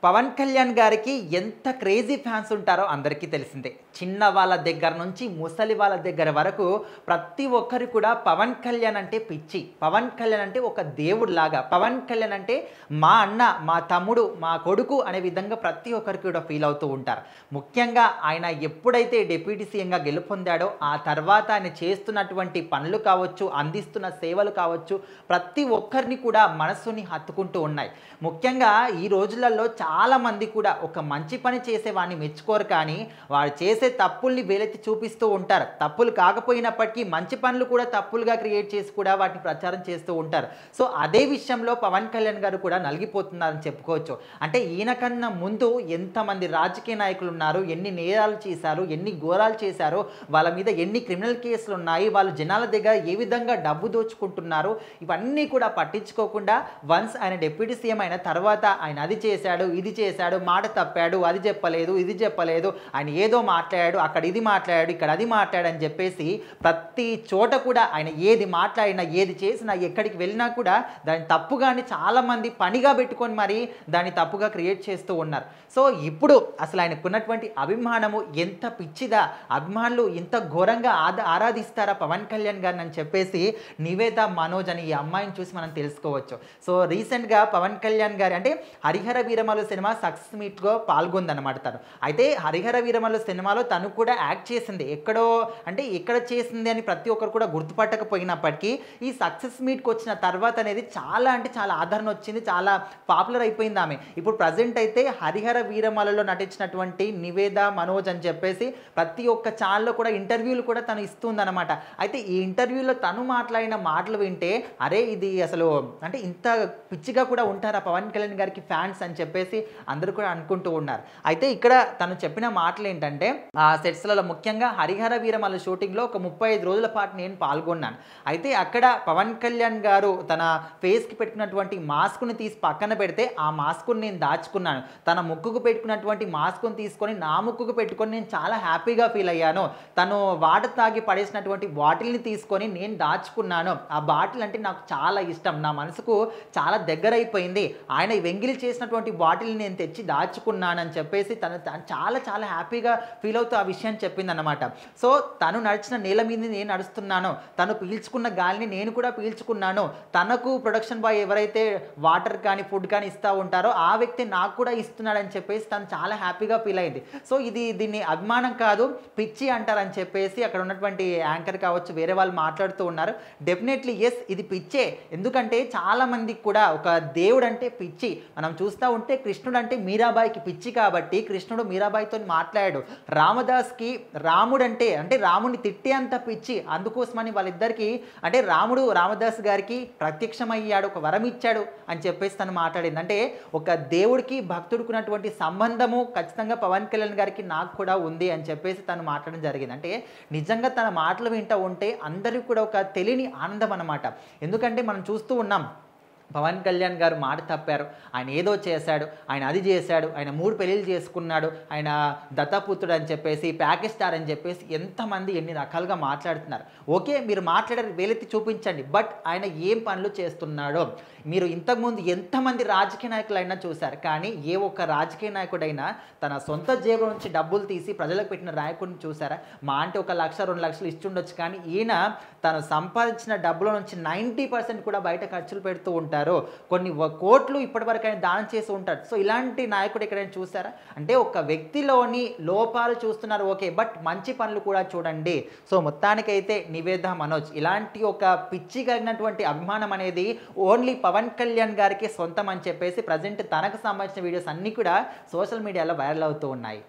పవన్ కళ్యాణ్ గారికి ఎంత crazy fans ఉంటారో అందరికీ తెలిసిందే. చిన్న వాళ్ళ దగ్గర నుంచి ముసలి వాళ్ళ దగ్గర వరకు ప్రతి ఒక్కరు కూడా పవన్ కళ్యాణ్ అంటే పిచ్చి. పవన్ కళ్యాణ్ అంటే ఒక దేవుడిలాగా, పవన్ కళ్యాణ్ అంటే మా అన్న, మా తమ్ముడు, మా కొడుకు అనే విధంగా ప్రతి ఒక్కరికి కూడా ఫీల్ అవుతూ ఉంటారు. ముఖ్యంగా ఆయన ఎప్పుడైతే డిప్యూటీ సీఎంగా గెలుపొందాడో ఆ తర్వాత ఆయన చేస్తున్నటువంటి పనులు కావచ్చు, అందిస్తున్న సేవలు కావచ్చు, ప్రతి ఒక్కరిని కూడా మనస్సుని హత్తుకుంటూ ఉన్నాయి. ముఖ్యంగా ఈ రోజులలో చాలామంది కూడా ఒక మంచి పని చేసేవాడిని మెచ్చుకోరు, కానీ వాడు చేసే తప్పుల్ని వేలెత్తి చూపిస్తూ ఉంటారు. తప్పులు కాకపోయినప్పటికీ మంచి పనులు కూడా తప్పులుగా క్రియేట్ చేసి కూడా వాటిని ప్రచారం చేస్తూ ఉంటారు. సో అదే విషయంలో పవన్ కళ్యాణ్ గారు కూడా నలిగిపోతున్నారని చెప్పుకోవచ్చు. అంటే ఈయన కన్నా ముందు ఎంతమంది రాజకీయ నాయకులు ఉన్నారు, ఎన్ని నేరాలు చేశారు, ఎన్ని ఘోరాలు చేశారు, వాళ్ళ మీద ఎన్ని క్రిమినల్ కేసులు ఉన్నాయి, వాళ్ళు జనాల దగ్గర ఏ విధంగా డబ్బు దోచుకుంటున్నారు, ఇవన్నీ కూడా పట్టించుకోకుండా వన్స్ ఆయన డిప్యూటీ సీఎం అయిన తర్వాత ఆయన అది చేశాడు, ఇది చేశాడు, మాట తప్పాడు, అది చెప్పలేదు, ఇది చెప్పలేదు, ఆయన ఏదో మాట్లాడాడు, అక్కడ ఇది మాట్లాడాడు, ఇక్కడ అది మాట్లాడాడు అని చెప్పేసి ప్రతి చోట కూడా ఆయన ఏది మాట్లాడినా, ఏది చేసినా, ఎక్కడికి వెళ్ళినా కూడా దాన్ని తప్పుగాని చాలామంది పనిగా పెట్టుకొని మరి దాన్ని తప్పుగా క్రియేట్ చేస్తూ ఉన్నారు. సో ఇప్పుడు అసలు ఆయనకున్నటువంటి అభిమానము ఎంత పిచ్చిదా, అభిమానులు ఇంత ఘోరంగా ఆరాధిస్తారా పవన్ కళ్యాణ్ గారిని అని చెప్పేసి నివేద మనోజ్ అని ఈ అమ్మాయిని చూసి మనం తెలుసుకోవచ్చు. సో రీసెంట్గా పవన్ కళ్యాణ్ గారి అంటే హరిహర వీరమల్లు సినిమా సక్సెస్ మీట్లో పాల్గొందనమాట తను. అయితే హరిహర వీరమల్లు సినిమాలో తను కూడా యాక్ట్ చేసింది, ఎక్కడో అంటే ఎక్కడ చేసింది అని ప్రతి ఒక్కరు కూడా గుర్తుపట్టకపోయినప్పటికీ ఈ సక్సెస్ మీట్కి వచ్చిన తర్వాత అనేది చాలా అంటే చాలా ఆదరణ వచ్చింది, చాలా పాపులర్ అయిపోయింది ఆమె. ఇప్పుడు ప్రజెంట్ అయితే హరిహర వీరమల్లులో నటించినటువంటి నివేద మనోజ్ అని చెప్పేసి ప్రతి ఒక్క ఛానల్లో కూడా ఇంటర్వ్యూలు కూడా తను ఇస్తుందన్నమాట. అయితే ఈ ఇంటర్వ్యూలో తను మాట్లాడిన మాటలు వింటే అరే ఇది అసలు అంటే ఇంత పిచ్చిగా కూడా ఉంటారా పవన్ కళ్యాణ్ గారికి ఫ్యాన్స్ అని చెప్పేసి అందరూ కూడా అనుకుంటూ ఉన్నారు. అయితే ఇక్కడ తను చెప్పిన మాటలు ఏంటంటే ఆ సెట్స్లలో ముఖ్యంగా హరిహర వీరమల్లు షూటింగ్లో ఒక 35 రోజుల పాటు నేను పాల్గొన్నాను. అయితే అక్కడ పవన్ కళ్యాణ్ గారు తన ఫేస్కి పెట్టుకున్నటువంటి మాస్క్ని తీసి పక్కన పెడితే ఆ మాస్క్ని నేను దాచుకున్నాను. తన ముక్కుకు పెట్టుకున్నటువంటి మాస్క్ని తీసుకొని నా ముక్కుకు పెట్టుకొని నేను చాలా హ్యాపీగా ఫీల్ అయ్యాను. తను వాటర్ తాగి పడేసినటువంటి బాటిల్ని తీసుకొని నేను దాచుకున్నాను. ఆ బాటిల్ అంటే నాకు చాలా ఇష్టం, నా మనసుకు చాలా దగ్గర అయిపోయింది. ఆయన వెంగిలి చేసినటువంటి బాటిల్ని నేను తెచ్చి దాచుకున్నానని చెప్పేసి తను చాలా చాలా హ్యాపీగా ఫీల్ అవుతూ ఆ విషయాన్ని చెప్పిందనమాట. సో తను నడిచిన నేల మీద నేను నడుస్తున్నాను, తను పీల్చుకున్న గాలిని నేను కూడా పీల్చుకున్నాను, తనకు ప్రొడక్షన్ బాయ్ ఎవరైతే వాటర్ కానీ ఫుడ్ కానీ ఇస్తూ ఉంటారో ఆ వ్యక్తి నాకు కూడా ఇస్తున్నాడని చెప్పేసి తను చాలా హ్యాపీగా ఫీల్ అయింది. సో దీన్ని అభిమానం కాదు పిచ్చి అంటారని చెప్పేసి అక్కడ ఉన్నటువంటి యాంకర్ కావచ్చు వేరే వాళ్ళు మాట్లాడుతూ ఉన్నారు. డెఫినెట్లీ ఎస్ ఇది పిచ్చే, ఎందుకంటే చాలామందికి కూడా ఒక దేవుడు అంటే పిచ్చి. మనం చూస్తూ ఉంటే కృష్ణుడు అంటే మీరాబాయికి పిచ్చి కాబట్టి కృష్ణుడు మీరాబాయితో మాట్లాడాడు. రామదాస్కి రాముడు అంటే రాముడిని తిట్టే అంత పిచ్చి, అందుకోసమని వాళ్ళిద్దరికి అంటే రాముడు రామదాస్ గారికి ప్రత్యక్షమయ్యాడు, ఒక వరం ఇచ్చాడు అని చెప్పేసి తను మాట్లాడింది. అంటే ఒక దేవుడికి భక్తుడికి ఉన్నటువంటి సంబంధము ఖచ్చితంగా పవన్ కళ్యాణ్ గారికి నాకు కూడా ఉంది అని చెప్పేసి తను మాట్లాడడం జరిగింది. అంటే నిజంగా తన మాటలు వింటూ ఉంటే అందరికీ కూడా ఒక తెలియని ఆనందం అన్నమాట. ఎందుకంటే మనం చూస్తూ ఉన్నాం పవన్ కళ్యాణ్ గారు మాట తప్పారు, ఆయన ఏదో చేశాడు, ఆయన అది చేశాడు, ఆయన 3 పెళ్ళిళ్ళు చేసుకున్నాడు, ఆయన దత్తపుత్రుడు అని చెప్పేసి ప్యాకేజ్ స్టార్ అని చెప్పేసి ఎంతమంది ఎన్ని రకాలుగా మాట్లాడుతున్నారు. ఓకే మీరు మాట్లాడారు, వేలెత్తి చూపించండి, బట్ ఆయన ఏం పనులు చేస్తున్నాడో మీరు ఇంతకుముందు ఎంతమంది రాజకీయ నాయకులైనా చూశారు, కానీ ఏ ఒక్క రాజకీయ నాయకుడైనా తన సొంత జేబు నుంచి డబ్బులు తీసి ప్రజలకు పెట్టిన నాయకుడిని చూసారా? మా అంటే 1 లక్ష 2 లక్షలు ఇస్తుండొచ్చు, కానీ ఈయన తను సంపాదించిన డబ్బుల నుంచి 90% కూడా బయట ఖర్చులు పెడుతూ ఉంటారు, కొన్ని కోట్లు ఇప్పటివరకు ఆయన దానం చేసి ఉంటాడు. సో ఇలాంటి నాయకుడు ఎక్కడైనా చూసారా? అంటే ఒక వ్యక్తిలోని లోపాలు చూస్తున్నారు ఓకే, బట్ మంచి పనులు కూడా చూడండి. సో మొత్తానికైతే నివేద మనోజ్ ఇలాంటి ఒక పిచ్చి కలిగినటువంటి అభిమానం అనేది ఓన్లీ పవన్ కళ్యాణ్ గారికి సొంతం అని చెప్పేసి ప్రజెంట్ తనకు సంబంధించిన వీడియోస్ అన్నీ కూడా సోషల్ మీడియాలో వైరల్ అవుతూ ఉన్నాయి.